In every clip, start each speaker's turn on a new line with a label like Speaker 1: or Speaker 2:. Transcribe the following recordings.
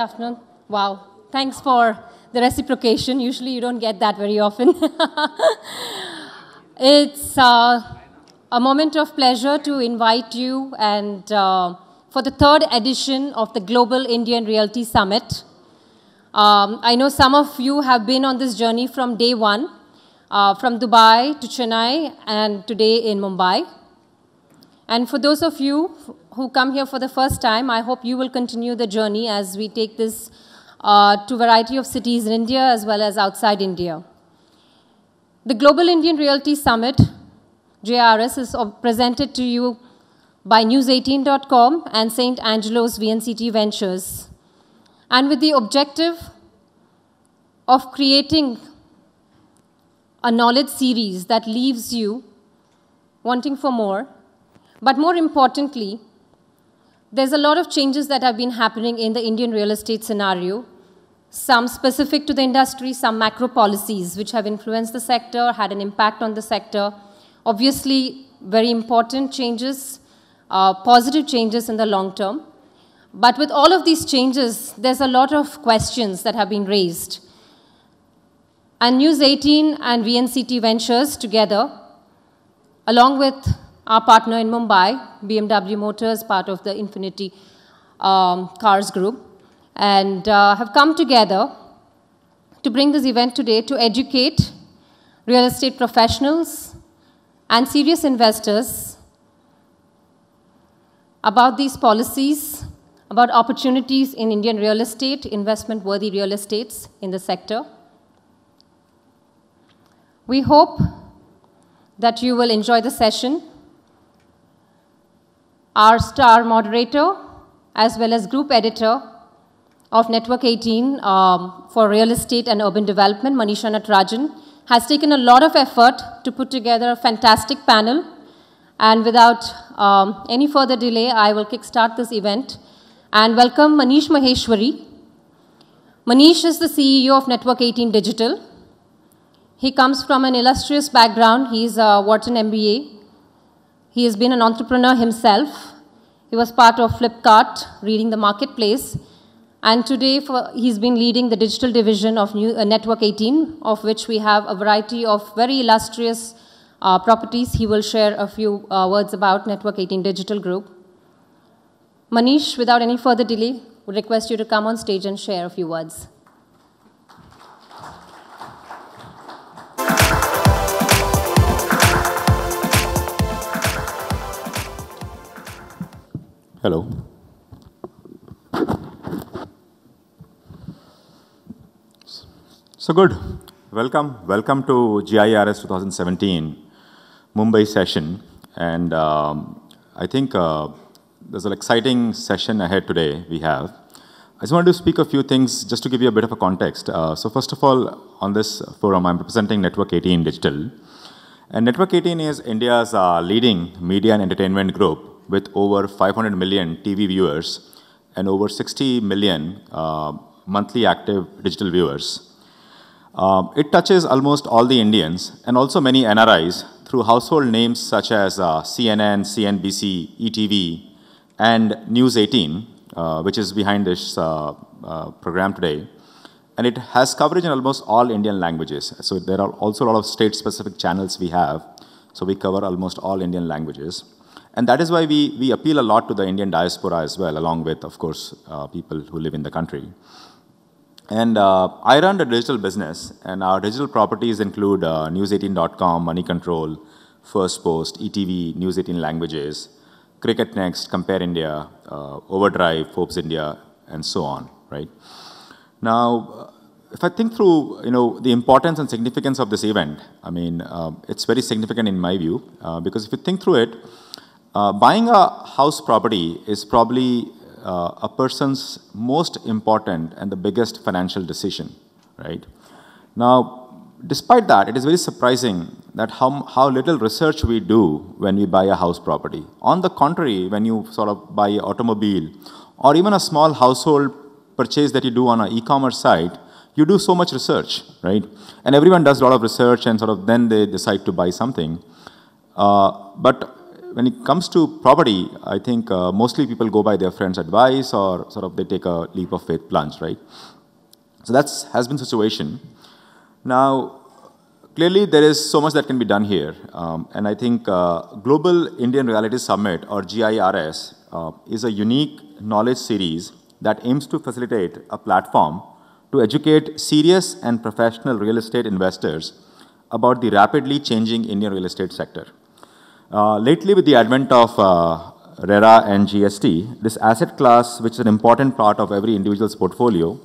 Speaker 1: afternoon. Wow, thanks for the reciprocation. Usually you don't get that very often. It's a moment of pleasure to invite you and for the third edition of the Global Indian Realty Summit. I know some of you have been on this journey from day one, from Dubai to Chennai and today in Mumbai. And for those of you who come here for the first time, I hope you will continue the journey as we take this to a variety of cities in India as well as outside India. The Global Indian Realty Summit, GIRS, is presented to you by news18.com and St. Angelo's VNCT Ventures, and with the objective of creating a knowledge series that leaves you wanting for more. But more importantly, there's a lot of changes that have been happening in the Indian real estate scenario, some specific to the industry, some macro policies which have influenced the sector, had an impact on the sector. Obviously, very important changes, positive changes in the long term. But with all of these changes, there's a lot of questions that have been raised. And News 18 and VNCT Ventures together, along with our partner in Mumbai, BMW Motors, part of the Infinity Cars group, and have come together to bring this event today to educate real estate professionals and serious investors about these policies, about opportunities in Indian real estate, investment-worthy real estates in the sector. We hope that you will enjoy the session. Our star moderator, as well as group editor of Network 18 for Real Estate and Urban Development, Manisha Natarajan, has taken a lot of effort to put together a fantastic panel. And without any further delay, I will kickstart this event and welcome Manish Maheshwari. Manish is the CEO of Network 18 Digital. He comes from an illustrious background. He's a Wharton MBA. He has been an entrepreneur himself. He was part of Flipkart, reading the marketplace. And today, he's been leading the digital division of Network 18, of which we have a variety of very illustrious properties. He will share a few words about Network 18 Digital Group. Manish, without any further delay, would request you to come on stage and share a few words.
Speaker 2: Hello. So good. Welcome to GIRS 2017 Mumbai session. And I think there's an exciting session ahead today we have. I just wanted to speak a few things just to give you a bit of a context. So first of all, on this forum, I'm representing Network 18 Digital. And Network 18 is India's leading media and entertainment group with over 500 million TV viewers and over 60 million monthly active digital viewers. It touches almost all the Indians and also many NRIs through household names such as CNN, CNBC, ETV, and News 18, which is behind this program today. And it has coverage in almost all Indian languages. So there are also a lot of state-specific channels we have. So we cover almost all Indian languages. And that is why we appeal a lot to the Indian diaspora as well, along with, of course, people who live in the country. And I run the digital business, and our digital properties include news18.com, Money Control, First Post, ETV, News 18 Languages, Cricket Next, Compare India, Overdrive, Forbes India, and so on, right? Now, if I think through, the importance and significance of this event, I mean, it's very significant in my view, because if you think through it, buying a house property is probably a person's most important and the biggest financial decision, right? Now, despite that, it is very surprising that how little research we do when we buy a house property. On the contrary, when you sort of buy an automobile or even a small household purchase that you do on an e-commerce site, you do so much research, right? And everyone does a lot of research and sort of then they decide to buy something. But when it comes to property, I think mostly people go by their friend's advice or sort of they take a leap of faith plunge, right? So that has been the situation. Now, clearly there is so much that can be done here. And I think Global Indian Realty Summit, or GIRS, is a unique knowledge series that aims to facilitate a platform to educate serious and professional real estate investors about the rapidly changing Indian real estate sector. Lately, with the advent of RERA and GST, this asset class, which is an important part of every individual's portfolio,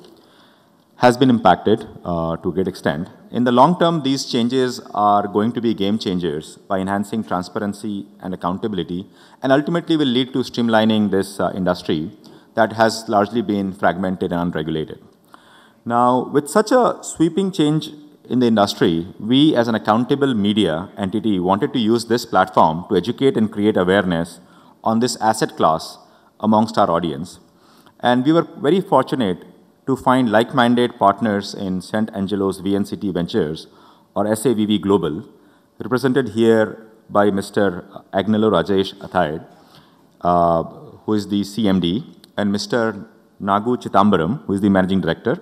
Speaker 2: has been impacted to a great extent. In the long term, these changes are going to be game changers by enhancing transparency and accountability, and ultimately will lead to streamlining this industry that has largely been fragmented and unregulated. Now, with such a sweeping change in the industry, we as an accountable media entity wanted to use this platform to educate and create awareness on this asset class amongst our audience. And we were very fortunate to find like-minded partners in St. Angelo's VNCT Ventures, or SAVV Global, represented here by Mr. Angelo Rajesh Athayed, who is the CMD, and Mr. Nagu Chithambaram, who is the Managing Director.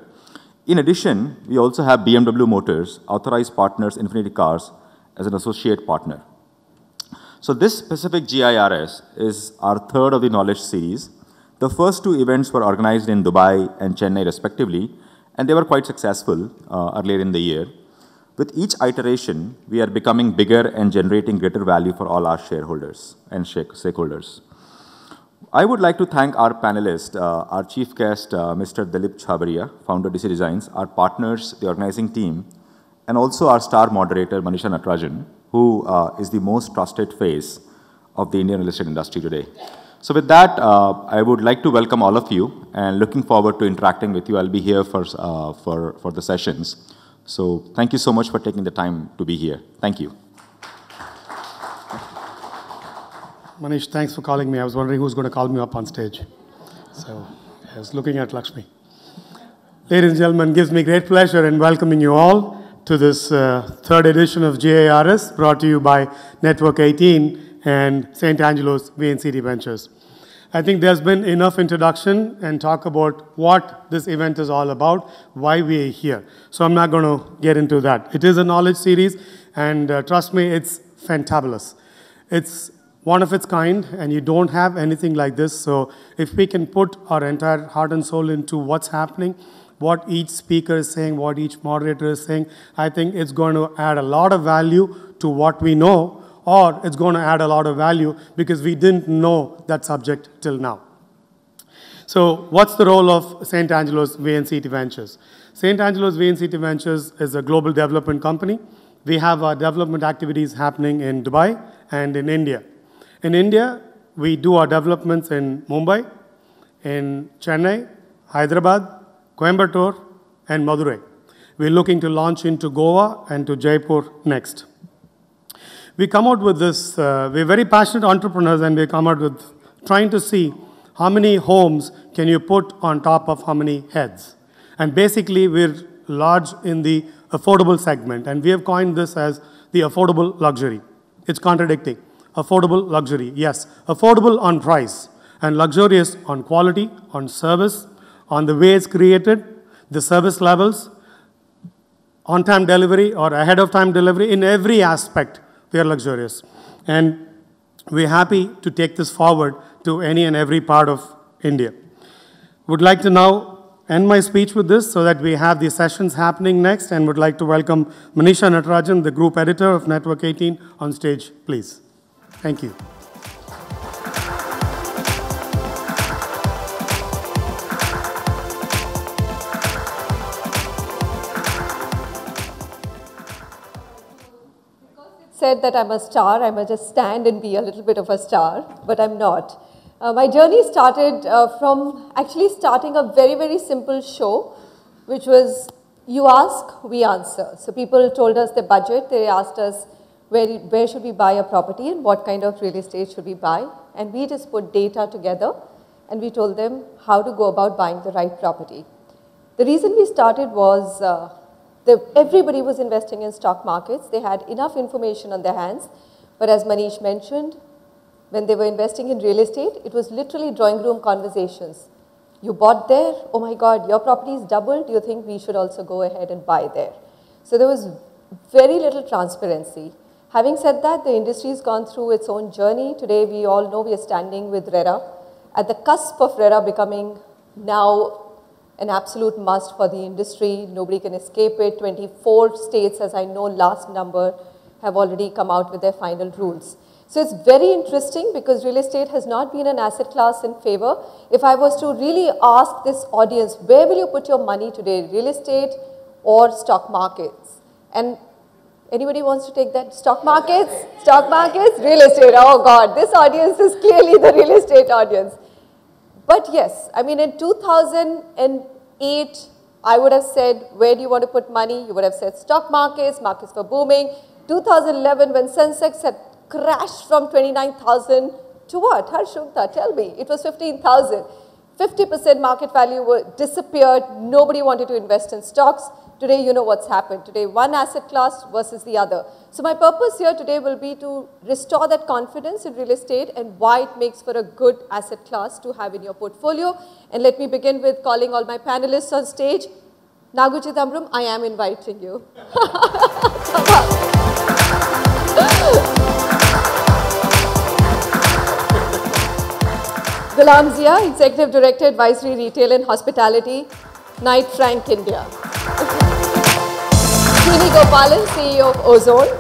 Speaker 2: In addition, we also have BMW Motors, authorized partners Infinity Cars, as an associate partner. So this specific GIRS is our third of the knowledge series. The first two events were organized in Dubai and Chennai respectively, and they were quite successful earlier in the year. With each iteration, we are becoming bigger and generating greater value for all our shareholders and stakeholders. I would like to thank our panelists, our chief guest, Mr. Dilip Chhabria, founder DC Designs, our partners, the organizing team, and also our star moderator, Manisha Natarajan, who is the most trusted face of the Indian real estate industry today. So with that, I would like to welcome all of you, and looking forward to interacting with you. I'll be here for the sessions. So thank you so much for taking the time to be here. Thank you.
Speaker 3: Manish, thanks for calling me. I was wondering who's going to call me up on stage. So I was looking at Lakshmi. Ladies and gentlemen, it gives me great pleasure in welcoming you all to this third edition of GIRS, brought to you by Network 18 and St. Angelo's VNCT Ventures. I think there's been enough introduction and talk about what this event is all about, why we are here. So I'm not going to get into that. It is a knowledge series, and trust me, it's fantabulous. It's one of its kind, and you don't have anything like this. So if we can put our entire heart and soul into what's happening, what each speaker is saying, what each moderator is saying, I think it's going to add a lot of value to what we know, or it's going to add a lot of value because we didn't know that subject till now. So what's the role of St. Angelo's VNCT Ventures? St. Angelo's VNCT Ventures is a global development company. We have our development activities happening in Dubai and in India. In India, we do our developments in Mumbai, in Chennai, Hyderabad, Coimbatore, and Madurai. We're looking to launch into Goa and to Jaipur next. We come out with this, we're very passionate entrepreneurs, and we come out with trying to see how many homes can you put on top of how many heads. And basically, we're large in the affordable segment, and we have coined this as the affordable luxury. It's contradicting. Affordable luxury, yes. Affordable on price, and luxurious on quality, on service, on the way it's created, the service levels, on-time delivery or ahead-of-time delivery. In every aspect, we are luxurious. And we're happy to take this forward to any and every part of India. Would like to now end my speech with this so that we have the sessions happening next, and would like to welcome Manisha Natarajan, the group editor of Network 18, on stage, please. Thank you.
Speaker 4: Said that I'm a star, I must just stand and be a little bit of a star, but I'm not. My journey started from actually starting a very, very simple show, which was you ask, we answer. So people told us their budget, they asked us where should we buy a property and what kind of real estate should we buy, and we just put data together and we told them how to go about buying the right property. The reason we started was everybody was investing in stock markets. They had enough information on their hands, but as Manish mentioned, when they were investing in real estate, it was literally drawing room conversations. You bought there, oh my God, your property is doubled, do you think we should also go ahead and buy there? So there was very little transparency. Having said that, the industry has gone through its own journey. Today, we all know we are standing with RERA, at the cusp of RERA becoming now an absolute must for the industry. Nobody can escape it. 24 states, as I know, last number, have already come out with their final rules. So it's very interesting because real estate has not been an asset class in favor. If I was to really ask this audience, where will you put your money today, real estate or stock markets? And anybody wants to take that? Stock markets? Stock markets? Real estate. Oh God, this audience is clearly the real estate audience. But yes, I mean in 2008, I would have said, where do you want to put money? You would have said stock markets, markets were booming. 2011, when Sensex had crashed from 29,000 to what? Harshukta, tell me. It was 15,000. 50% market value disappeared. Nobody wanted to invest in stocks. Today, you know what's happened. Today, one asset class versus the other. So my purpose here today will be to restore that confidence in real estate and why it makes for a good asset class to have in your portfolio. And let me begin with calling all my panelists on stage. Nagu Chidambaram, I am inviting you. Ghulam Zia, Executive Director, Advisory Retail and Hospitality, Knight Frank India. Srini Gopalan, CEO of Ozone.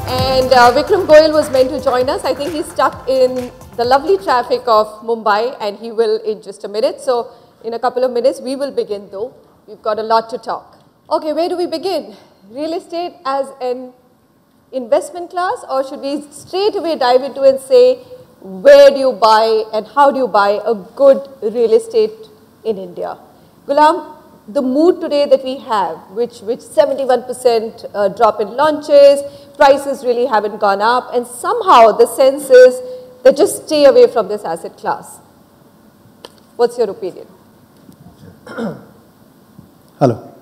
Speaker 4: And Vikram Goyal was meant to join us. I think he's stuck in the lovely traffic of Mumbai and he will in just a minute. So in a couple of minutes, we will begin though. We've got a lot to talk. Okay, where do we begin? Real estate as an investment class, or should we straight away dive into and say, where do you buy and how do you buy a good real estate in India? Ghulam, the mood today that we have, which 71% drop in launches, prices really haven't gone up, and somehow the sense is that just stay away from this asset class. What's your opinion?
Speaker 5: Hello.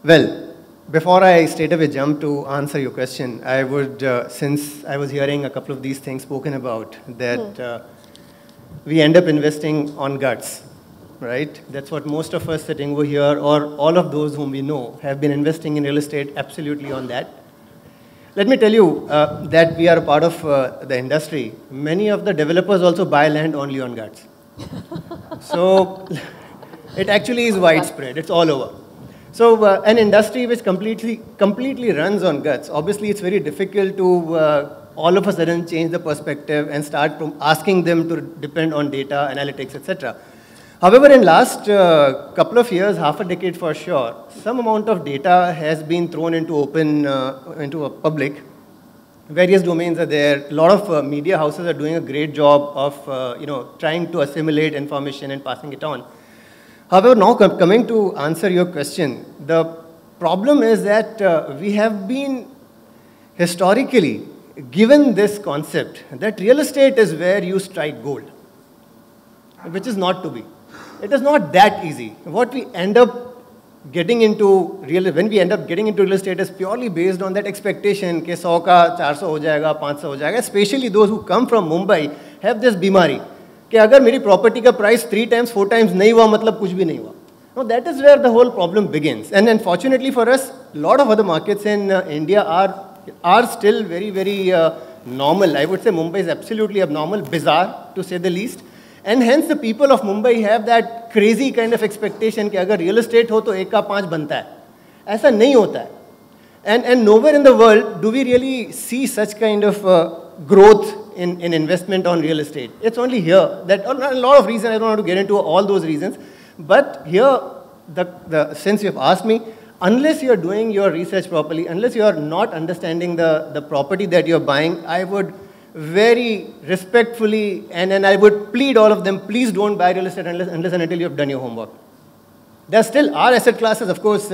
Speaker 5: Well, before I straight away jump to answer your question, I would, since I was hearing a couple of these things spoken about, that we end up investing on guts, right? That's what most of us sitting over here, or all of those whom we know, have been investing in real estate absolutely on that. Let me tell you that we are a part of the industry. Many of the developers also buy land only on guts. So it actually is widespread. It's all over. So an industry which completely runs on guts, obviously it's very difficult to all of a sudden change the perspective and start from asking them to depend on data, analytics, etc. However, in last couple of years, half a decade for sure, some amount of data has been thrown into into a public. Various domains are there. A lot of media houses are doing a great job of trying to assimilate information and passing it on. However, now coming to answer your question, the problem is that we have been historically given this concept that real estate is where you strike gold, which is not to be. It is not that easy. What we end up getting into when we end up getting into real estate is purely based on that expectation that 100 ka 400 ho jayega, 500 ho jayega. Especially those who come from Mumbai have this bimari. कि अगर मेरी property का price 3 times 4 times नहीं हुआ मतलब कुछ भी नहीं हुआ. Now that is where the whole problem begins. And unfortunately for us, a lot of other markets in India are still very normal. I would say Mumbai is absolutely abnormal, bizarre to say the least. And hence the people of Mumbai have that crazy kind of expectation कि अगर real estate हो तो 1 का 5 बनता है. ऐसा नहीं होता है. And nowhere in the world do we really see such kind of growth in investment on real estate. It's only here that a lot of reasons, I don't want to get into all those reasons, but here, since you've asked me, unless you're doing your research properly, unless you're not understanding the property that you're buying, I would very respectfully, and I would plead all of them, please don't buy real estate unless and until you have done your homework. There still are asset classes, of course.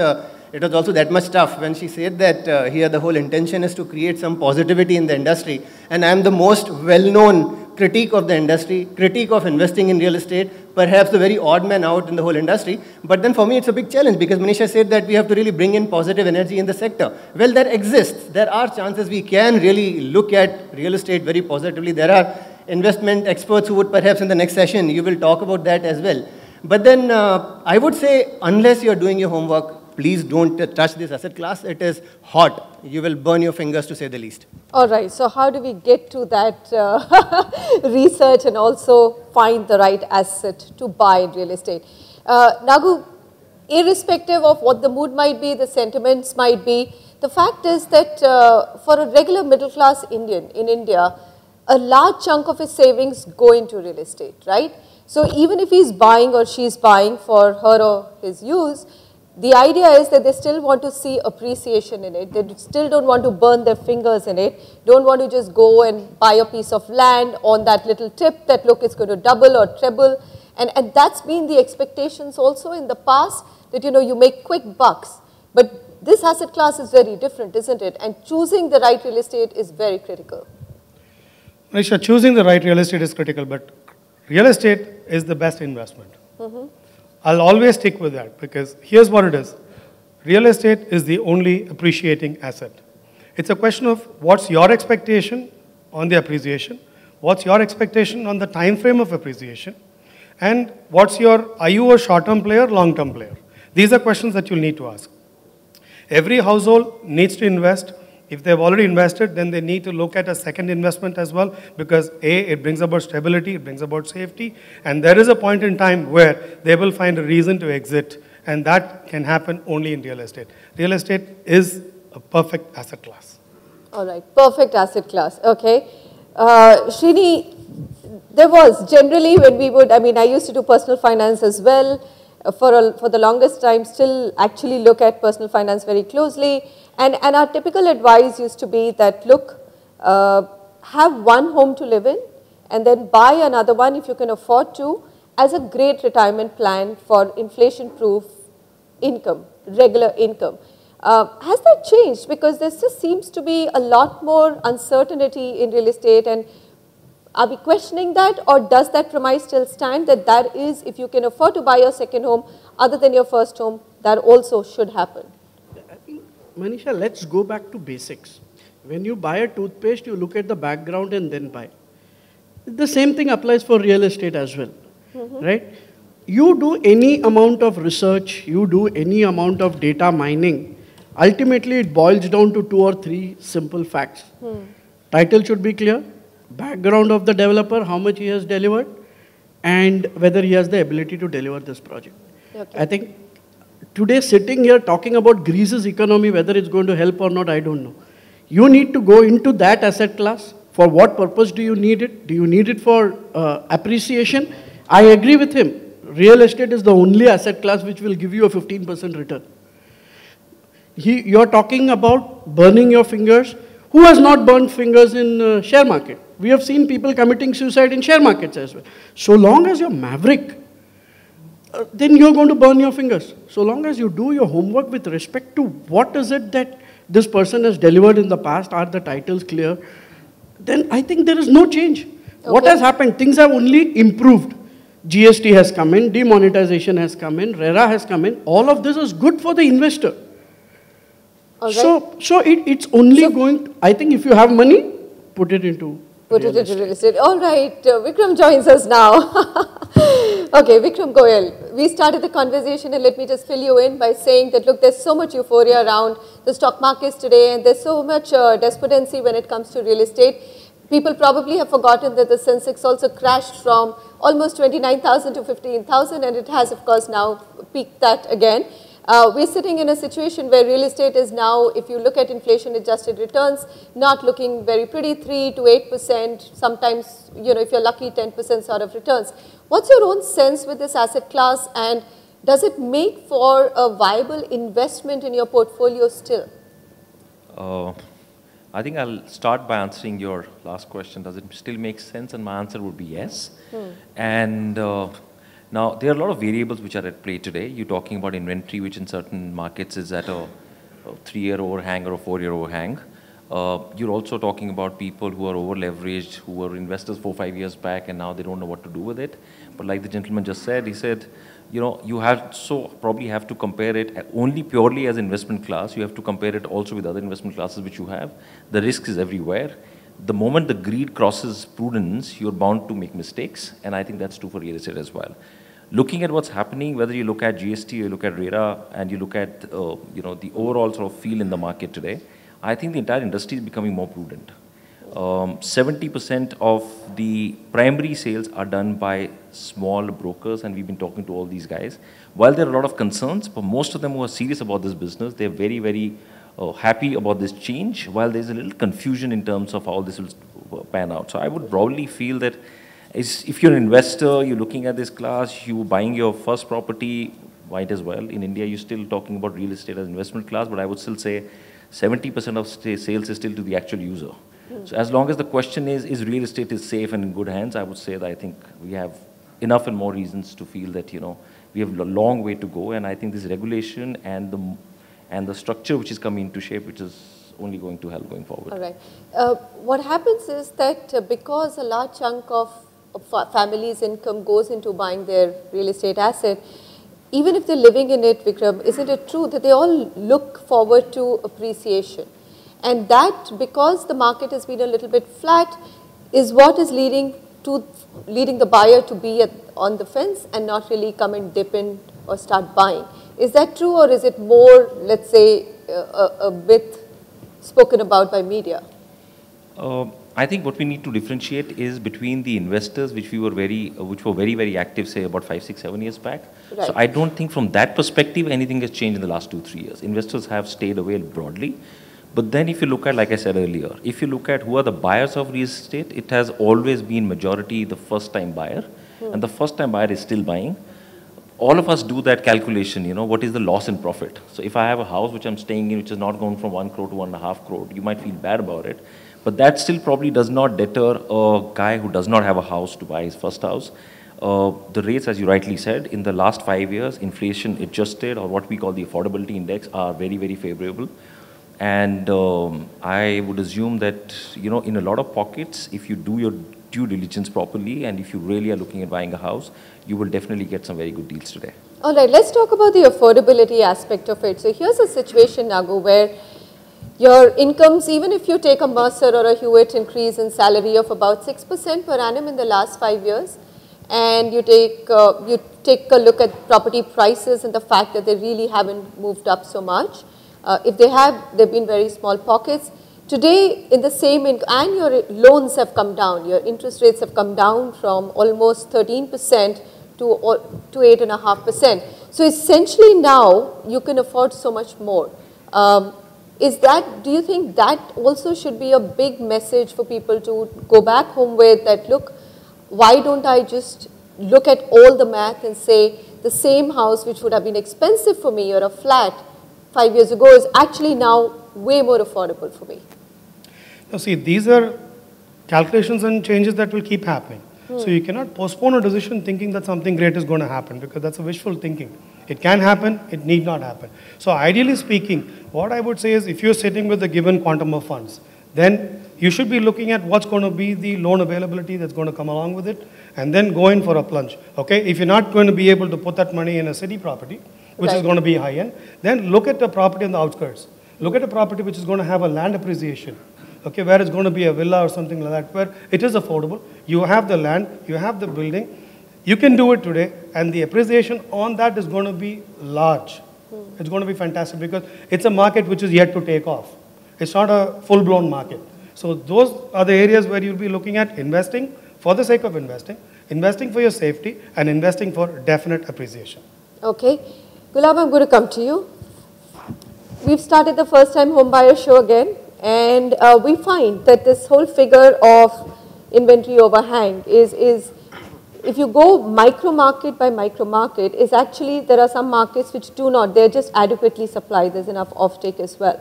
Speaker 5: It was also that much tough when she said that here the whole intention is to create some positivity in the industry. And I'm the most well-known critique of the industry, critique of investing in real estate, perhaps the very odd man out in the whole industry. But then for me, it's a big challenge because Manisha said that we have to really bring in positive energy in the sector. Well, that exists. There are chances we can really look at real estate very positively. There are investment experts who would perhaps in the next session, you will talk about that as well. But then I would say, unless you're doing your homework, please don't touch this asset class. It is hot. You will burn your fingers, to say the least.
Speaker 4: All right. So how do we get to that research and also find the right asset to buy in real estate? Nagu, irrespective of what the mood might be, the sentiments might be, the fact is that for a regular middle class Indian in India, a large chunk of his savings go into real estate, right? So even if he's buying or she's buying for her or his use, the idea is that they still want to see appreciation in it. They still don't want to burn their fingers in it, don't want to just go and buy a piece of land on that little tip that, look, it's going to double or treble. And that's been the expectations also in the past, that, you know, you make quick bucks. But this asset class is very different, isn't it? And choosing the right real estate is very critical.
Speaker 3: Manisha, choosing the right real estate is critical, but real estate is the best investment. I'll always stick with that because here's what it is. Real estate is the only appreciating asset. It's a question of what's your expectation on the appreciation, what's your expectation on the time frame of appreciation, and are you a short-term player, long-term player? These are questions that you'll need to ask. Every household needs to invest. If they've already invested, then they need to look at a second investment as well because A, it brings about stability, it brings about safety, and there is a point in time where they will find a reason to exit, and that can happen only in real estate. Real estate is a perfect asset class.
Speaker 4: All right, perfect asset class, okay. Srini, there was generally when we would, I used to do personal finance as well, for the longest time, still actually look at personal finance very closely. And our typical advice used to be that, look, have one home to live in and then buy another one if you can afford to as a great retirement plan for inflation-proof income, regular income. Has that changed? Because there just seems to be a lot more uncertainty in real estate, and are we questioning that, or does that premise still stand that that is, if you can afford to buy your second home other than your first home, that also should happen?
Speaker 6: Manisha, let's go back to basics. When you buy a toothpaste, you look at the background and then buy. The same thing applies for real estate as well, right? You do any amount of research, you do any amount of data mining, ultimately it boils down to 2 or 3 simple facts. Title should be clear, background of the developer, how much he has delivered, and whether he has the ability to deliver this project. Okay. I think today, sitting here talking about Greece's economy, whether it's going to help or not, I don't know. You need to go into that asset class. For what purpose do you need it? Do you need it for appreciation? I agree with him. Real estate is the only asset class which will give you a 15% return. You're talking about burning your fingers. Who has not burned fingers in share market? We have seen people committing suicide in share markets as well. So long as you're maverick, then you're going to burn your fingers. So long as you do your homework with respect to what is it that this person has delivered in the past, are the titles clear, then I think there is no change. Okay. What has happened? Things have only improved. GST has come in, demonetisation has come in, RERA has come in. All of this is good for the investor. Right. So it's only going to, I think if you have money, put it into real estate.
Speaker 4: All right, Vikram joins us now. Okay, Vikram Goyal, we started the conversation and let me just fill you in by saying that, look, there's so much euphoria around the stock markets today and there's so much despondency when it comes to real estate. People probably have forgotten that the Sensex also crashed from almost 29,000 to 15,000 and it has, of course, now peaked that again. We're sitting in a situation where real estate is now, if you look at inflation-adjusted returns, not looking very pretty, 3 to 8%, sometimes, you know, if you're lucky, 10% sort of returns. What's your own sense with this asset class, and does it make for a viable investment in your portfolio still?
Speaker 7: I think I'll start by answering your last question. Does it still make sense? And my answer would be yes. And now, there are a lot of variables which are at play today. You're talking about inventory, which in certain markets is at a 3-year overhang or a 4-year overhang. You're also talking about people who are over-leveraged, who were investors 4 or 5 years back, and now they don't know what to do with it. But like the gentleman just said, he said, you know, you probably have to compare it only purely as investment class. You have to compare it also with other investment classes which you have. The risk is everywhere. The moment the greed crosses prudence, you're bound to make mistakes, and I think that's true for real estate as well. Looking at what's happening, whether you look at GST, or you look at RERA, and you look at you know, the overall sort of feel in the market today, I think the entire industry is becoming more prudent. 70% of the primary sales are done by small brokers, and we've been talking to all these guys. While there are a lot of concerns, but most of them who are serious about this business, they're very, very happy about this change, while there's a little confusion in terms of how this will pan out. So I would probably feel that if you're an investor, you're looking at this class, you're buying your first property, might as well. In India, you're still talking about real estate as investment class, but I would still say 70% of sales is still to the actual user. So as long as the question is real estate is safe and in good hands, I would say that I think we have enough and more reasons to feel that, you know, we have a long way to go, and I think this regulation and the structure which is coming into shape, which is only going to help going forward.
Speaker 4: All right. What happens is that because a large chunk of families' income goes into buying their real estate asset, even if they're living in it, Vikram, isn't it true that they all look forward to appreciation? And that, because the market has been a little bit flat, is what is leading the buyer to be on the fence and not really come and dip in or start buying. Is that true, or is it more, let's say, a bit spoken about by media?
Speaker 7: I think what we need to differentiate is between the investors, which were very, very active, say about 5, 6, 7 years back. Right. So I don't think from that perspective anything has changed in the last 2, 3 years. Investors have stayed away broadly. But then if you look at, like I said earlier, if you look at who are the buyers of real estate, it has always been majority the first-time buyer, and the first-time buyer is still buying. All of us do that calculation, you know, what is the loss in profit? So if I have a house which I'm staying in, which is not going from 1 crore to 1.5 crore, you might feel bad about it. But that still probably does not deter a guy who does not have a house to buy his first house. The rates, as you rightly said, in the last 5 years, inflation adjusted, or what we call the affordability index, are very, very favorable. And I would assume that, you know, in a lot of pockets, if you do your due diligence properly, and if you really are looking at buying a house, you will definitely get some very good deals today.
Speaker 4: All right, let's talk about the affordability aspect of it. So here's a situation, Nagu, where your incomes, even if you take a Mercer or a Hewitt increase in salary of about 6% per annum in the last 5 years, and you take a look at property prices and the fact that they really haven't moved up so much. If they have, they've been very small pockets. Today, in the same income, and your loans have come down, your interest rates have come down from almost 13% to 8.5%. So essentially now, you can afford so much more. Do you think that also should be a big message for people to go back home with, that look, why don't I just look at all the math and say the same house which would have been expensive for me, or a flat 5 years ago, is actually now way more affordable for me?
Speaker 3: Now see, these are calculations and changes that will keep happening. So you cannot postpone a decision thinking that something great is going to happen, because that's a wishful thinking. It can happen, it need not happen. So ideally speaking, what I would say is, if you're sitting with a given quantum of funds, then you should be looking at what's going to be the loan availability that's going to come along with it, and then go in for a plunge. Okay, if you're not going to be able to put that money in a city property, which is going to be high end, then look at the property in the outskirts. Look at a property which is going to have a land appreciation. Okay, where it's going to be a villa or something like that, where it is affordable. You have the land, you have the building. You can do it today, and the appreciation on that is going to be large. It's going to be fantastic, because it's a market which is yet to take off. It's not a full-blown market. So those are the areas where you'll be looking at investing for the sake of investing for your safety, and investing for definite appreciation.
Speaker 4: Okay. Gulab, I'm going to come to you. We've started the first-time homebuyer show again, and we find that this whole figure of inventory overhang is if you go micro market by micro market, is actually, there are some markets which do not, they're just adequately supplied, there's enough offtake as well.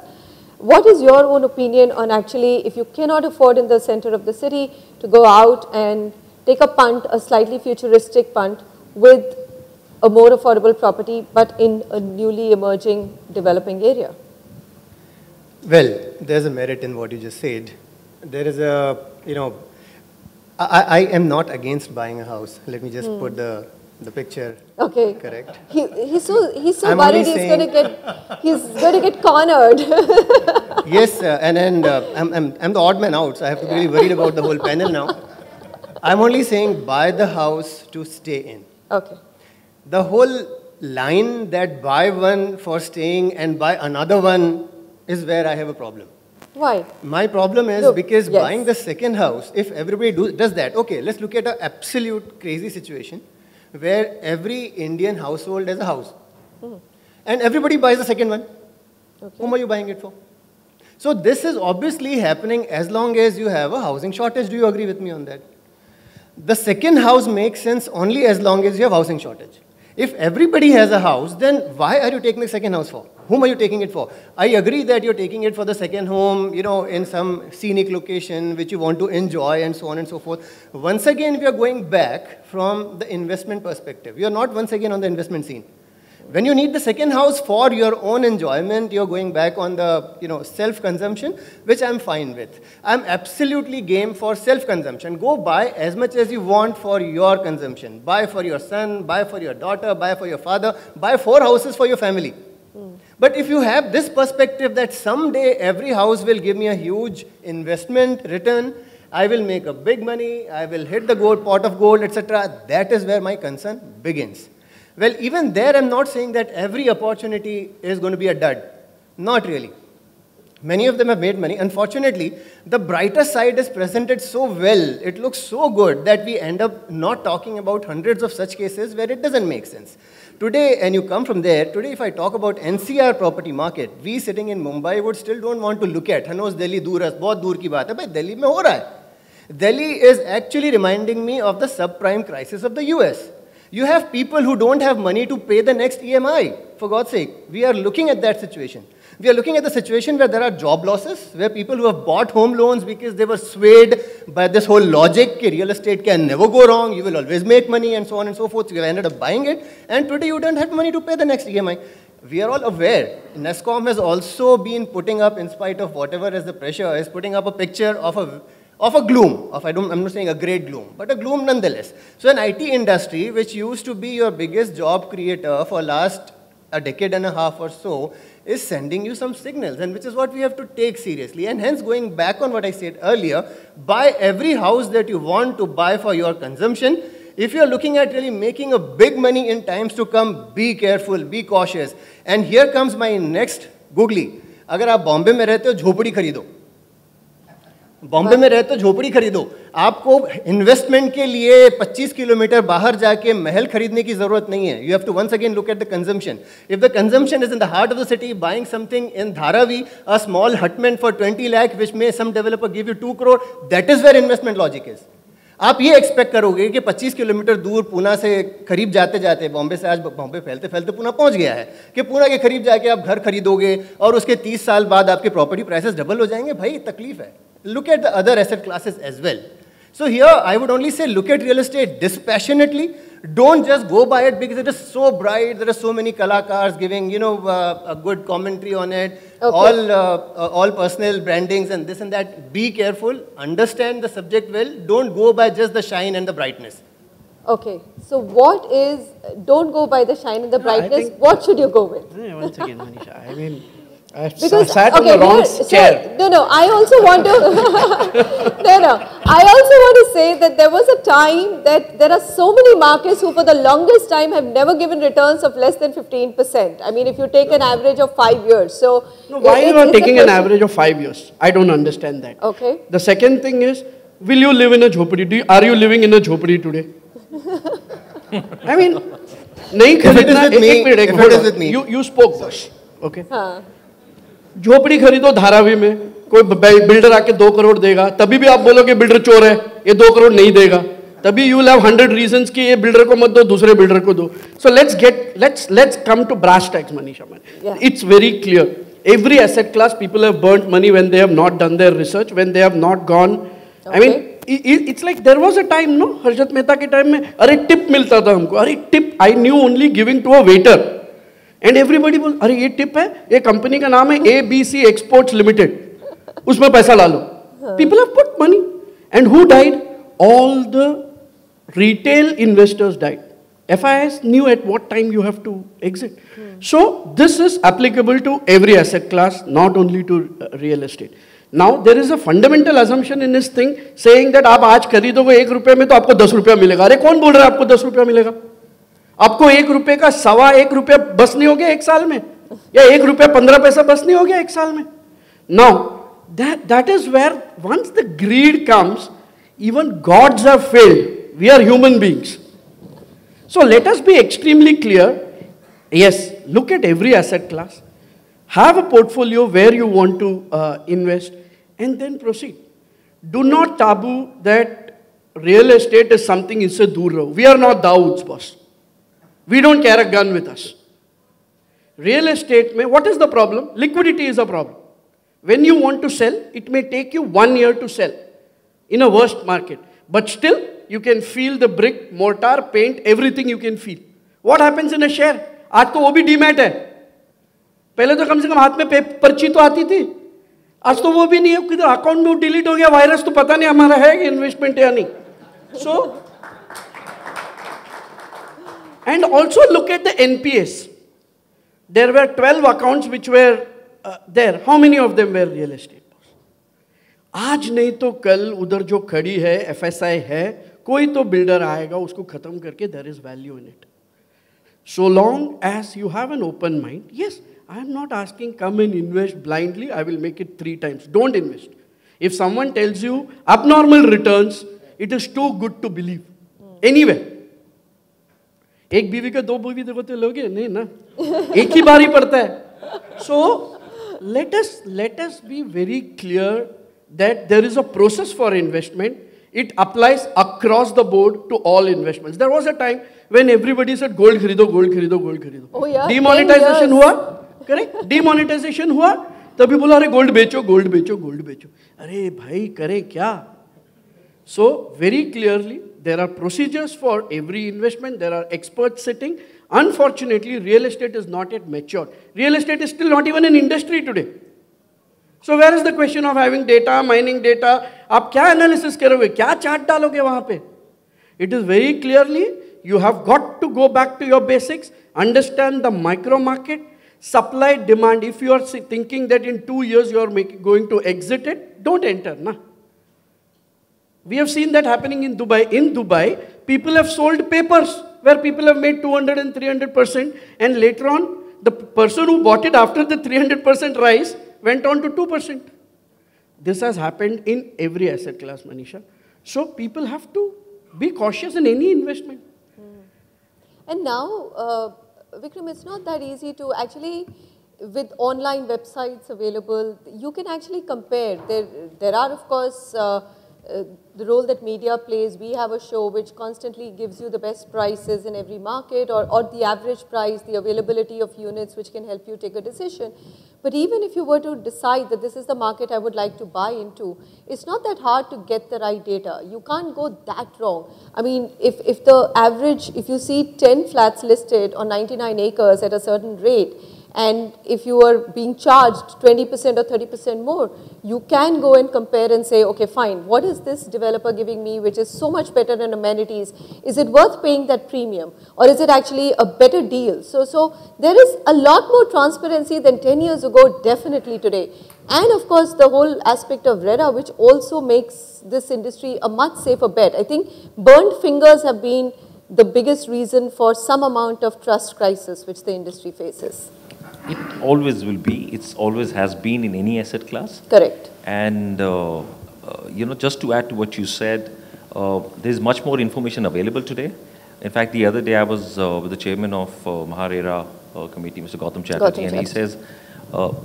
Speaker 4: What is your own opinion on actually, if you cannot afford in the center of the city to go out and take a punt, a slightly futuristic punt, with a more affordable property, but in a newly emerging developing area?
Speaker 5: Well, there's a merit in what you just said. There is a, I am not against buying a house. Let me just put the picture correct.
Speaker 4: He's so worried he's going to get cornered.
Speaker 5: Yes, and I'm the odd man out, so I have to be really worried about the whole panel now. I'm only saying buy the house to stay in.
Speaker 4: Okay.
Speaker 5: The whole line that buy one for staying and buy another one is where I have a problem.
Speaker 4: Why?
Speaker 5: My problem is because buying the second house, if everybody does that, okay, let's look at an absolute crazy situation where every Indian household has a house. And everybody buys the second one. Okay. Whom are you buying it for? So this is obviously happening as long as you have a housing shortage. Do you agree with me on that? The second house makes sense only as long as you have housing shortage. If everybody has a house, then why are you taking the second house for? Whom are you taking it for? I agree that you're taking it for the second home, in some scenic location which you want to enjoy and so on and so forth. Once again, we are going back from the investment perspective. You're not once again on the investment scene. When you need the second house for your own enjoyment, you're going back on the self-consumption, which I'm fine with. I'm absolutely game for self-consumption. Go buy as much as you want for your consumption. Buy for your son, buy for your daughter, buy for your father, buy 4 houses for your family. But if you have this perspective that someday every house will give me a huge investment return, I will make a big money, I will hit the gold, pot of gold, etc., that is where my concern begins. Well, even there, I'm not saying that every opportunity is going to be a dud. Not really. Many of them have made money. Unfortunately, the brighter side is presented so well, it looks so good that we end up not talking about hundreds of such cases where it doesn't make sense. Today, and you come from there, today if I talk about NCR property market, we sitting in Mumbai would still don't want to look at, Hanos, Delhi, Duras, bahut dur ki baat hai, bhai, Delhi mein ho raha hai. Delhi is actually reminding me of the subprime crisis of the US. You have people who don't have money to pay the next EMI, for God's sake. We are looking at that situation. We are looking at the situation where there are job losses, where people who have bought home loans because they were swayed by this whole logic that real estate can never go wrong, you will always make money and so on and so forth. So you ended up buying it, and today you don't have money to pay the next EMI. We are all aware. NESCOM has also been putting up, in spite of whatever is the pressure, is putting up a picture of a gloom, I'm not saying a great gloom, but a gloom nonetheless. So an IT industry, which used to be your biggest job creator for last a decade and a half or so, is sending you some signals, and which is what we have to take seriously. And hence, going back on what I said earlier, buy every house that you want to buy for your consumption. If you're looking at really making a big money in times to come, be careful, be cautious. And here comes my next googly. अगर आप बॉम्बे में रहते हो, झोपड़ी खरीदो. बॉम्बे में रहते हो, झोपड़ी खरीदो. आपको इन्वेस्टमेंट के लिए 25 किलोमीटर बाहर जाके महल खरीदने की जरूरत नहीं है. You have to once again look at the consumption. If the consumption is in the heart of the city, buying something in Dharavi, a small hutment for 20 lakh, which may some developer give you 2 crore, that is where investment logic is. आप ये expect करोगे कि 25 kilometre दूर पूना से करीब जाते जाते, बॉम्बे से आज बॉम्बे फैलते फैलते पूना पहुंच गया है, कि पूना के करीब जाके आप घर खरीदोगे और उसके 30 साल बाद आपके प्रॉपर्टी प्राइसेस डबल हो जाएंगे. भाई तकलीफ है. Look at the other asset classes as well. So here I would only say look at real estate dispassionately. Don't just go by it because it is so bright. There are so many kalakars giving, a good commentary on it. Okay. All personal brandings and this and that. Be careful. Understand the subject well. Don't go by just the shine and the brightness.
Speaker 4: Okay. So what is, don't go by the shine and the brightness. What should you go with?
Speaker 6: Once again, Manisha, I mean, I
Speaker 4: because,
Speaker 6: sat on the wrong chair.
Speaker 4: No, I also want to, I also want to say that there was a time that there are so many markets who for the longest time have never given returns of less than 15%. I mean, if you take an average of 5 years. So,
Speaker 6: no, why you are taking an average of 5 years? I don't understand that.
Speaker 4: Okay.
Speaker 6: The second thing is, will you live in a jhopadi? Are you living in a jhopadi today? I mean, nahi kharidna,
Speaker 5: if it is with me.
Speaker 6: You spoke first. Okay. झोपड़ी खरीदो धारावी में, कोई builder आके 2 करोड़ देगा, तभी भी आप बोलोगे बिल्डर चोर है, ये 2 करोड़ नहीं देगा, तभी you will have 100 reasons कि ये बिल्डर को मत दो, दूसरे बिल्डर को दो. So let's come to brass tacks, Manisha. Yeah. It's very clear. Every asset class, people have burnt money when they have not done their research, when they have not gone. Okay. I mean, it's like there was a time, no, Harshad Mehta के time में, अरे tip मिलता था हमको, अरे tip I knew only giving to a waiter. And everybody was, अरे ये tip है, ये कंपनी का नाम है ABC Exports Limited, उसमें पैसा डालो. People have put money. And who died? All the retail investors died. FIS knew at what time you have to exit. So this is applicable to every asset class, not only to real estate. Now there is a fundamental assumption in this thing saying that आप आज खरीदोगे 1 रुपए में तो आपको 10 रुपया मिलेगा. अरे कौन बोल रहा है आपको 10 रुपया मिलेगा? आपको 1 रुपए का 1.25 रुपया बस नहीं हो गया 1 साल में, या 1 रुपया 15 पैसा बस नहीं हो गया 1 साल में. Now that is where once the greed comes, even gods have failed. We are human beings. So let us be extremely clear. Yes, look at every asset class. Have a portfolio where you want to invest and then proceed. Do not taboo that real estate is something inse dur raho. We are not Dawood's boss. We don't carry a gun with us. Real estate, what is the problem? Liquidity is a problem. When you want to sell, it may take you 1 year to sell in a worst market. But still, you can feel the brick, mortar, paint, everything you can feel. What happens in a share? आज तो वो भी demat है. पहले तो कम से कम हाथ में पर्ची तो आती थी. आज तो वो भी नहीं है. किधर अकाउंट में डिलीट हो गया, वायरस तो पता नहीं हमारा है कि इन्वेस्टमेंट या नहीं. So, and also look at the NPS. There were 12 accounts which were there. How many of them were real estate? आज नहीं तो कल उधर जो खड़ी है FSI है, कोई तो बिल्डर आएगा उसको खत्म करके. There is value in it. So long as you have an open mind, yes, I am not asking come and invest blindly. I will make it 3 times. Don't invest. If someone tells you abnormal returns, it is too good to believe. Anyway, एक बीवी का 2 बीवी देखो तो लोगे नहीं ना, एक ही बार ही पड़ता है. So let us be very clear that there is a process for investment. It applies across the board to all investments. There was a time when everybody said gold खरीदो, gold खरीदो, gold खरीदो.
Speaker 4: Oh yeah.
Speaker 6: Demonetization हुआ, correct? Demonetization हुआ, तभी बोला अरे gold बेचो, gold बेचो, gold बेचो. अरे भाई करें क्या? So very clearly, there are procedures for every investment. There are experts sitting. Unfortunately, real estate is not yet matured. Real estate is still not even an industry today. So where is the question of having data, mining data? आप क्या analysis करोगे? क्या chart डालोगे वहाँ पे? It is very clearly, you have got to go back to your basics, understand the micro market, supply, demand. If you are thinking that in 2 years you are going to exit it, don't enter. Nah. We have seen that happening in Dubai. In Dubai, people have sold papers where people have made 200 and 300%, and later on, the person who bought it after the 300% rise went on to 2%. This has happened in every asset class, Manisha. So people have to be cautious in any investment.
Speaker 4: And now, Vikram, it's not that easy to actually, with online websites available, you can actually compare. There are, of course, the role that media plays. We have a show which constantly gives you the best prices in every market, or the average price, the availability of units which can help you take a decision. But even if you were to decide that this is the market I would like to buy into, it's not that hard to get the right data. You can't go that wrong. I mean, if the average, if you see 10 flats listed on 99 acres at a certain rate, and if you are being charged 20% or 30% more, you can go and compare and say, okay, fine, what is this developer giving me which is so much better than amenities? Is it worth paying that premium? Or is it actually a better deal? So there is a lot more transparency than 10 years ago, definitely today. And of course, the whole aspect of RERA, which also makes this industry a much safer bet. I think burnt fingers have been the biggest reason for some amount of trust crisis which the industry faces.
Speaker 7: It always will be. It always has been in any asset class.
Speaker 4: Correct.
Speaker 7: And, just to add to what you said, there's much more information available today. In fact, the other day I was with the chairman of RERA committee, Mr. Gautam Chatterjee, and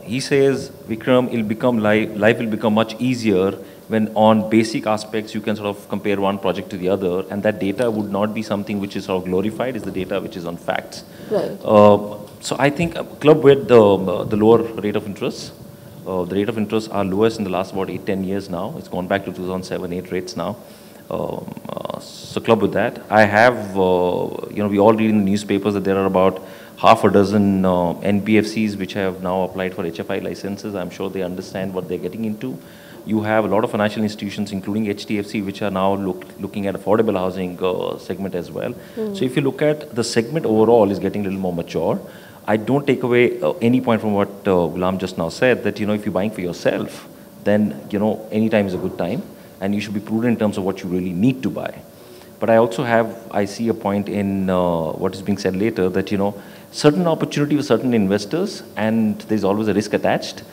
Speaker 7: he says, Vikram, life will become much easier when on basic aspects you can sort of compare one project to the other, and that data would not be something which is sort of glorified, is the data which is on facts.
Speaker 4: Right.
Speaker 7: So I think a club with the lower rate of interest, the rate of interest are lowest in the last about 8-10 years now. It's gone back to 2007-8 rates now. So club with that. I have, we all read in the newspapers that there are about half a dozen NBFCs which have now applied for HFI licenses. I'm sure they understand what they're getting into. You have a lot of financial institutions, including HDFC, which are now looking at affordable housing segment as well. So if you look at the segment overall is getting a little more mature. I don't take away any point from what Ghulam just now said, that, if you're buying for yourself, then, any time is a good time, and you should be prudent in terms of what you really need to buy. But I see a point in what is being said later, that, certain opportunity for certain investors, and there's always a risk attached,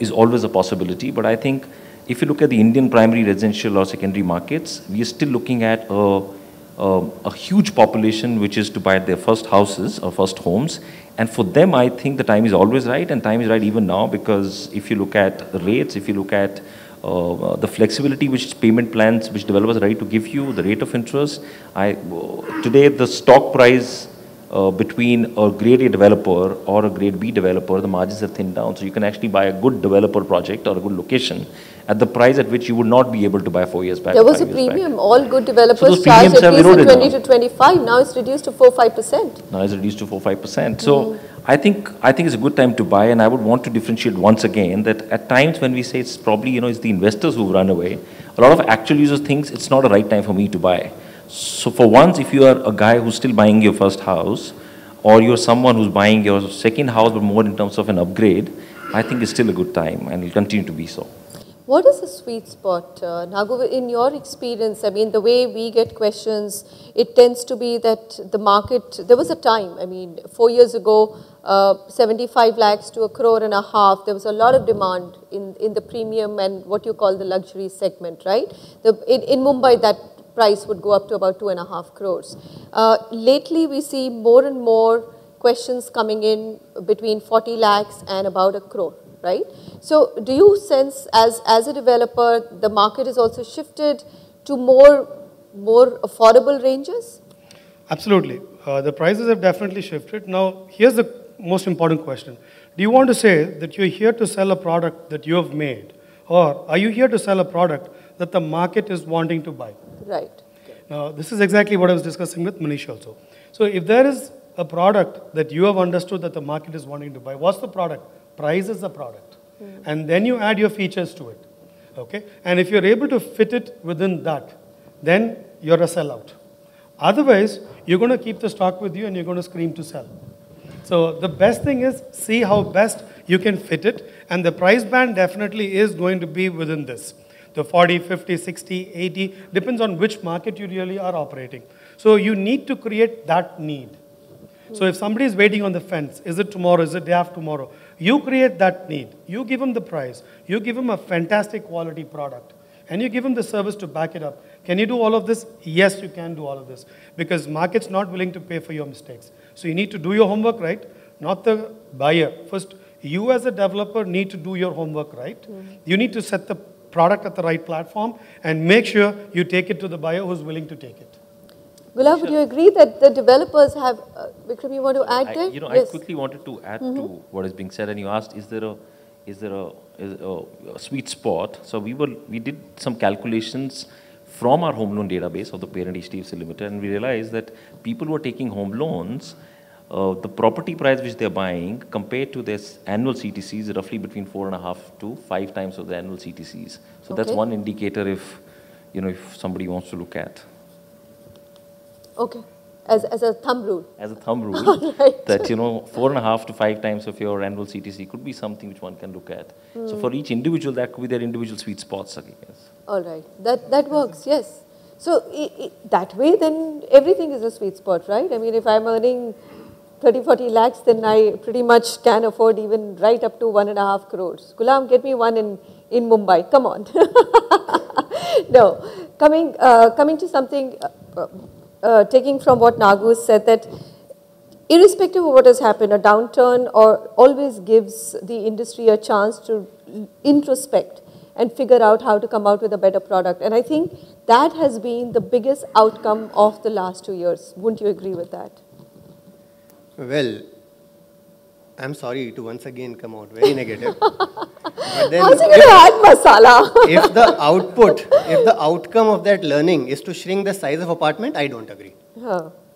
Speaker 7: is always a possibility. But I think if you look at the Indian primary residential or secondary markets, we are still looking at a huge population which is to buy their first houses or first homes. And for them, I think the time is always right, and time is right even now, because if you look at the rates, if you look at the flexibility which payment plans which developers are ready to give you, the rate of interest, today the stock price between a grade A developer or a grade B developer, the margins have thinned down. So you can actually buy a good developer project or a good location at the price at which you would not be able to buy 4 years back.
Speaker 4: There was a premium. All good developers
Speaker 7: so
Speaker 4: charged at least 20 to 25. Now it's reduced to 4-5%.
Speaker 7: Now it's reduced to 4-5%. So I think it's a good time to buy, and I would want to differentiate once again that at times when we say it's probably, it's the investors who've run away, a lot of actual users think it's not a right time for me to buy. So for once, if you are a guy who's still buying your first house, or you're someone who's buying your second house but more in terms of an upgrade, I think it's still a good time and will continue to be so.
Speaker 4: What is the sweet spot, Nagu, in your experience? I mean, the way we get questions, it tends to be that the market, there was a time, 4 years ago, 75 lakhs to 1.5 crore, there was a lot of demand in the premium and what you call the luxury segment, right? In Mumbai, that price would go up to about 2.5 crores. Lately, we see more and more questions coming in between 40 lakhs and about 1 crore. Right? So do you sense as a developer, the market is also shifted to more affordable ranges?
Speaker 3: Absolutely. The prices have definitely shifted. Now, here's the most important question. Do you want to say that you're here to sell a product that you have made? Or are you here to sell a product that the market is wanting to buy?
Speaker 4: Right.
Speaker 3: Now, this is exactly what I was discussing with Manish also. So if there is a product that you have understood that the market is wanting to buy, what's the product? Price is the product. And then you add your features to it. Okay? And if you're able to fit it within that, then you're a sellout. Otherwise, you're going to keep the stock with you and you're going to scream to sell. So the best thing is see how best you can fit it. And the price band definitely is going to be within this. The 40, 50, 60, 80, depends on which market you really are operating. So you need to create that need. So if somebody is waiting on the fence, is it tomorrow, is it day after tomorrow? You create that need. You give them the price. You give them a fantastic quality product. And you give them the service to back it up. Can you do all of this? Yes, you can do all of this. Because market's not willing to pay for your mistakes. So you need to do your homework right, not the buyer. First, you as a developer need to do your homework right. You need to set the product at the right platform and make sure you take it to the buyer who's willing to take it.
Speaker 4: Ghulam, would you agree that the developers have, Vikram, you want to add there?
Speaker 7: Yes. I quickly wanted to add to what is being said, and you asked, is there a sweet spot? So we did some calculations from our home loan database of the parent HDFC Limited, and we realized that people who are taking home loans, the property price which they're buying compared to their annual CTCs is roughly between 4.5 to 5 times of the annual CTCs. So that's one indicator if somebody wants to look at.
Speaker 4: Okay, as a thumb rule.
Speaker 7: As a thumb rule, right. That 4.5 to 5 times of your annual CTC could be something which one can look at. So for each individual, that could be their individual sweet spots, I guess.
Speaker 4: All right, that works. Yes. So that way, then everything is a sweet spot, right? I mean, if I'm earning 30-40 lakhs, then I pretty much can afford even right up to 1.5 crores. Ghulam, get me one in Mumbai. Come on. No, coming to something. Taking from what Nagu said, that irrespective of what has happened, a downturn always gives the industry a chance to introspect and figure out how to come out with a better product. And I think that has been the biggest outcome of the last 2 years. Wouldn't you agree with that?
Speaker 5: Well, I'm sorry to once again come out very negative. But then
Speaker 4: how's it going to add masala?
Speaker 5: If the outcome of that learning is to shrink the size of apartment, I don't agree.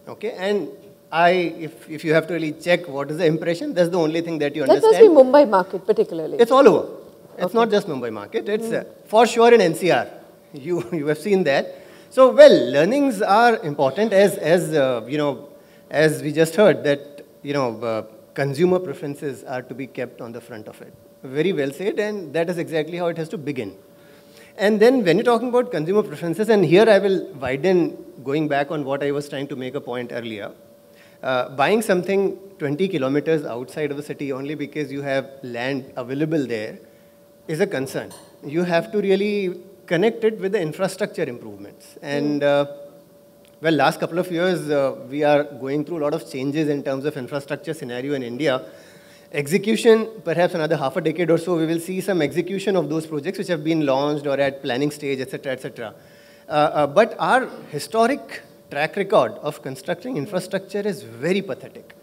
Speaker 5: Okay, and if you have to really check what is the impression, that's the only thing that you
Speaker 4: That
Speaker 5: understand.
Speaker 4: must be Mumbai market particularly.
Speaker 5: It's all over. It's not just Mumbai market. It's for sure in NCR. You have seen that. So well, learnings are important as you know, as we just heard that consumer preferences are to be kept on the front of it. Very well said, and that is exactly how it has to begin. And then when you're talking about consumer preferences, and here I will widen going back on what I was trying to make a point earlier. Buying something 20 kilometers outside of the city only because you have land available there is a concern. You have to really connect it with the infrastructure improvements. And well, last couple of years, we are going through a lot of changes in terms of infrastructure scenario in India. Execution, perhaps another half a decade or so, we will see some execution of those projects which have been launched or at planning stage, etc., etc. But our historic track record of constructing infrastructure is very pathetic.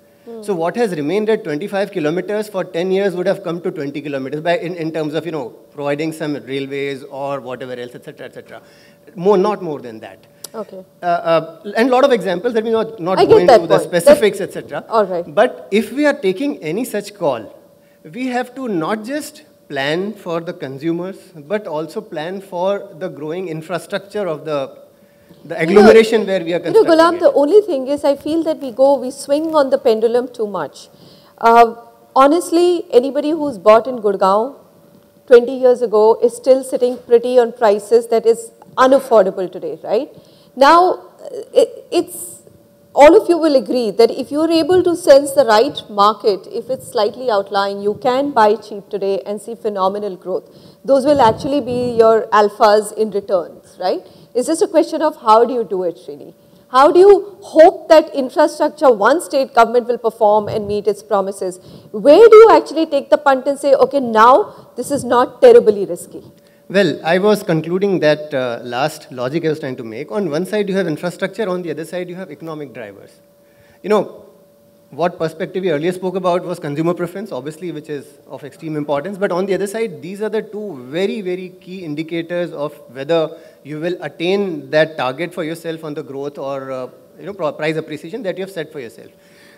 Speaker 5: So what has remained at 25 kilometers for 10 years would have come to 20 kilometers in terms of, providing some railways or whatever else, etc., etc. Not more than that.
Speaker 4: Okay.
Speaker 5: And a lot of examples that we not go into the specifics, etc.
Speaker 4: All right.
Speaker 5: But if we are taking any such call, we have to not just plan for the consumers, but also plan for the growing infrastructure of the agglomeration where we are constructing.
Speaker 4: Ghulam, the only thing is I feel that we swing on the pendulum too much. Honestly, anybody who's bought in Gurgaon 20 years ago is still sitting pretty on prices that is unaffordable today, right? Now, all of you will agree that if you're able to sense the right market, if it's slightly outlying, you can buy cheap today and see phenomenal growth. Those will actually be your alphas in returns, right? It's just a question of how do you do it, Srini? How do you hope that infrastructure, one state government will perform and meet its promises? Where do you actually take the punt and say, okay, now this is not terribly risky?
Speaker 5: Well, I was concluding that last logic I was trying to make. On one side, you have infrastructure. On the other side, you have economic drivers. What perspective we earlier spoke about was consumer preference, obviously, which is of extreme importance. But on the other side, these are the two very, very key indicators of whether you will attain that target for yourself on the growth or price appreciation that you have set for yourself.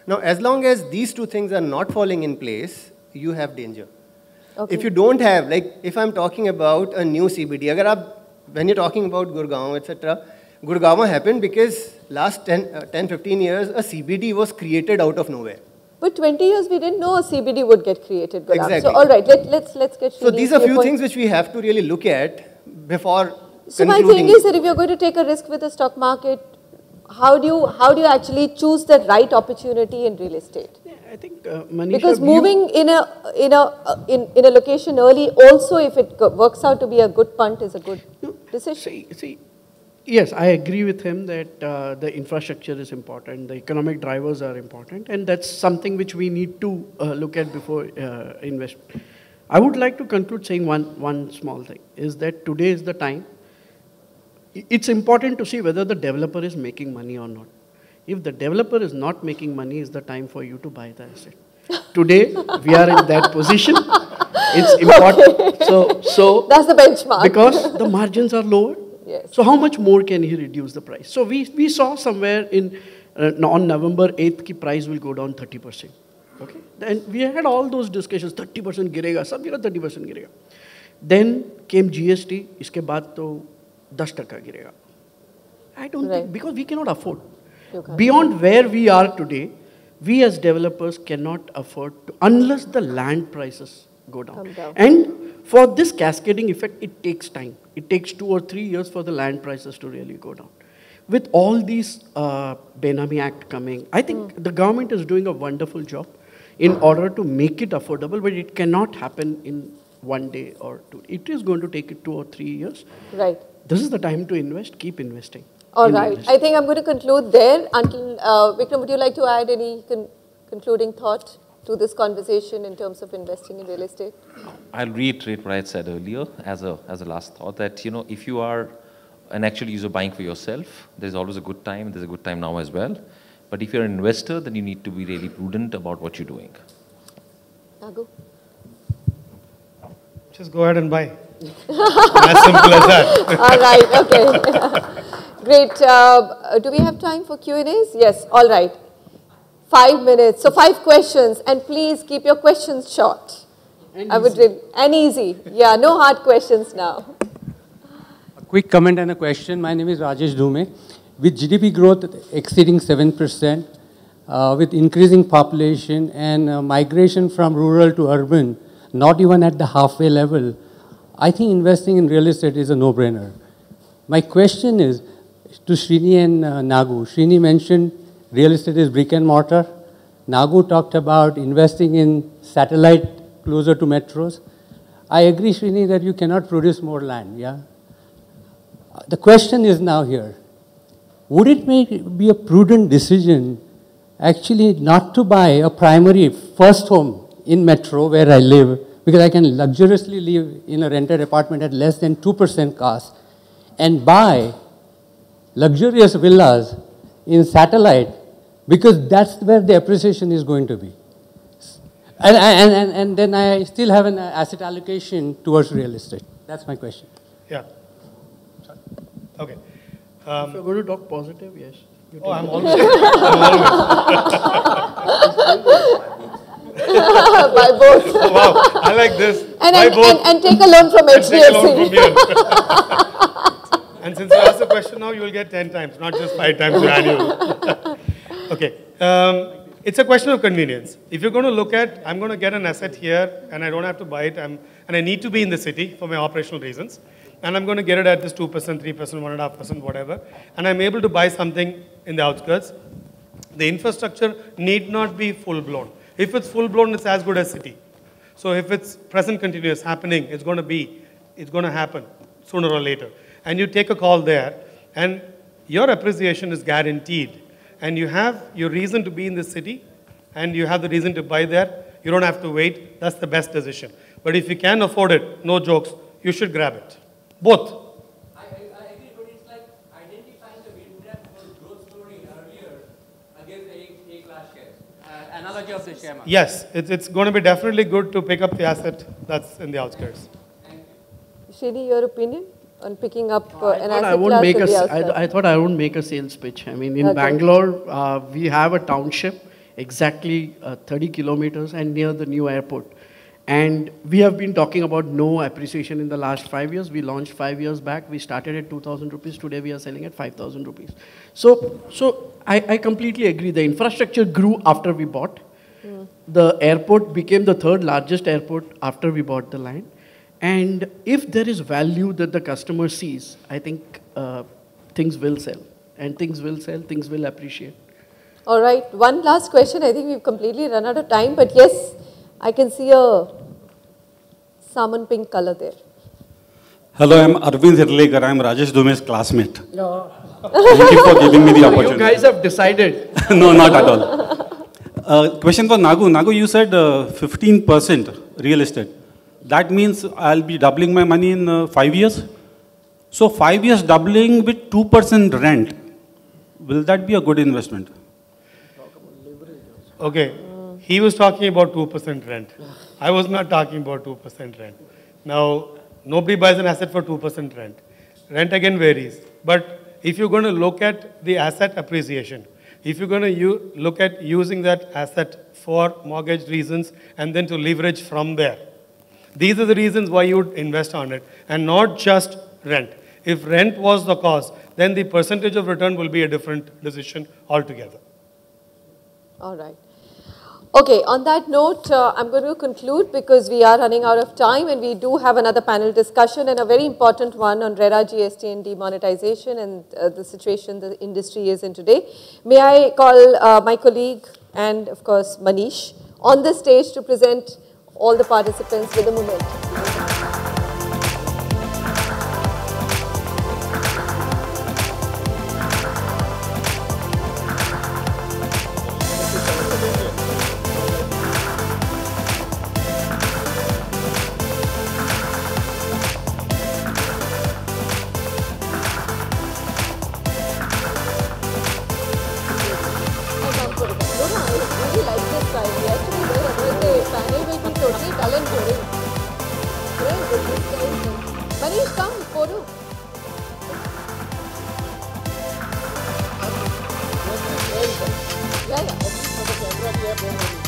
Speaker 5: Now, as long as these two things are not falling in place, you have danger. Okay. If you don't have, like if I'm talking about a new CBD, when you're talking about Gurgaon, etc., Gurgaon happened because last 10-15 years, a CBD was created out of nowhere.
Speaker 4: But 20 years, we didn't know a CBD would get created, Ghulam.
Speaker 5: Exactly.
Speaker 4: So, all right, let's get
Speaker 5: So these are few things which we have to really look at before
Speaker 4: So
Speaker 5: concluding.
Speaker 4: my thing is that if you're going to take a risk with the stock market, how do you actually choose the right opportunity in real estate?
Speaker 6: Yeah, I think Manisha,
Speaker 4: because moving in a location early, also if it works out to be a good punt, is a good decision.
Speaker 6: See, yes, I agree with him that the infrastructure is important, the economic drivers are important, and that's something which we need to look at before investment. I would like to conclude saying one small thing, is that today is the time. It's important to see whether the developer is making money or not. If the developer is not making money, is the time for you to buy the asset. Today, we are in that position. It's important. Okay. So
Speaker 4: that's the benchmark.
Speaker 6: Because the margins are lower.
Speaker 4: Yes.
Speaker 6: So how much more can he reduce the price? So we saw somewhere on November 8th, the price will go down 30%. Okay. And we had all those discussions, 30% girega, sab jagah 30% girega. Then came GST, iske baad to 10% girega. I don't think, because we cannot afford. Beyond where we are today, we as developers cannot afford to, unless the land prices go down. And for this cascading effect, it takes time. It takes 2 or 3 years for the land prices to really go down. With all these Benami Act coming, I think the government is doing a wonderful job in order to make it affordable, but it cannot happen in 1 day or 2. It is going to take it 2 or 3 years.
Speaker 4: Right.
Speaker 6: This is the time to invest. Keep investing.
Speaker 4: All right. I think I'm going to conclude there. Until Vikram, would you like to add any concluding thought to this conversation in terms of investing in real estate?
Speaker 7: I'll reiterate what I said earlier as a last thought, that if you are an actual user buying for yourself, there's always a good time. There's a good time now as well. But if you're an investor, then you need to be really prudent about what you're doing.
Speaker 4: Nagu?
Speaker 3: Just go ahead and buy. As simple as that.
Speaker 4: All right, okay. Great. Do we have time for Q&As? Yes, all right. 5 minutes. So 5 questions, and please keep your questions short. And easy. Yeah, no hard questions now.
Speaker 8: A quick comment and a question. My name is Rajesh Dhume. With GDP growth exceeding 7%, with increasing population and migration from rural to urban, not even at the halfway level, I think investing in real estate is a no-brainer. My question is to Srini and Nagu. Srini mentioned real estate is brick and mortar. Nagu talked about investing in satellite closer to metros. I agree, Srini, that you cannot produce more land, yeah? The question is now here, would it be a prudent decision actually not to buy a primary first home in metro where I live, because I can luxuriously live in a rented apartment at less than 2% cost, and buy luxurious villas in satellite, because that's where the appreciation is going to be. And then I still have an asset allocation towards real estate. That's my question.
Speaker 3: Yeah. Okay.
Speaker 6: If you're going to talk positive, yes.
Speaker 3: Oh, I'm always.
Speaker 4: By both.
Speaker 3: Oh, wow, I like this.
Speaker 4: And take a loan from HDFC.
Speaker 3: Take a loan from here. And since you asked the question now, you will get 10 times, not just 5 times your annual. Okay. It's a question of convenience. If you're going to look at, I'm going to get an asset here and I don't have to buy it, and I need to be in the city for my operational reasons, and I'm going to get it at this 2%, 3%, 1.5%, whatever, and I'm able to buy something in the outskirts, the infrastructure need not be full-blown. If it's full-blown, it's as good as city. So if it's present continuous happening, it's going to happen sooner or later. And you take a call there, and your appreciation is guaranteed. And you have your reason to be in the city, and you have the reason to buy there. You don't have to wait. That's the best decision. But if you can afford it, no jokes, you should grab it. Both.
Speaker 8: I agree, but it's like identifying the wind trap for growth story earlier against the A-class shares. Analogy of the share market.
Speaker 3: Yes, it's going to be definitely good to pick up the asset that's in the outskirts.
Speaker 4: Srini, your opinion on picking up an
Speaker 6: I
Speaker 4: asset class to the outskirts?
Speaker 6: I thought I won't make a sales pitch. I mean, in Bangalore, we have a township exactly 30 kilometers and near the new airport. And we have been talking about no appreciation in the last 5 years. We launched 5 years back. We started at 2,000 rupees. Today we are selling at 5,000 rupees. So I completely agree. The infrastructure grew after we bought. The airport became the third largest airport after we bought the land. And if there is value that the customer sees, I think things will sell. And things will sell, things will appreciate.
Speaker 4: All right, one last question. I think we've completely run out of time, but yes, I can see a salmon pink color there.
Speaker 9: Hello, I'm Arvind Hirlekar. I'm Rajesh Dhume's classmate. Thank you for giving me the opportunity.
Speaker 6: You guys have decided.
Speaker 9: No, not at all. Question for Nagu. Nagu, you said 15% real estate. That means I'll be doubling my money in 5 years. So 5 years doubling with 2% rent. Will that be a good investment?
Speaker 3: Okay. He was talking about 2% rent. I was not talking about 2% rent. Now, nobody buys an asset for 2% rent. Rent again varies. But if you're going to look at the asset appreciation, if you're going to look at using that asset for mortgage reasons and then to leverage from there, these are the reasons why you would invest on it and not just rent. If rent was the cause, then the percentage of return will be a different decision altogether.
Speaker 4: All right. Okay, on that note, I'm going to conclude because we are running out of time and we do have another panel discussion and a very important one on RERA, GST and demonetisation and the situation the industry is in today. May I call my colleague and of course Manish on the stage to present all the participants with a moment. Manish, come, photo. Yeah, yeah.
Speaker 3: their more money.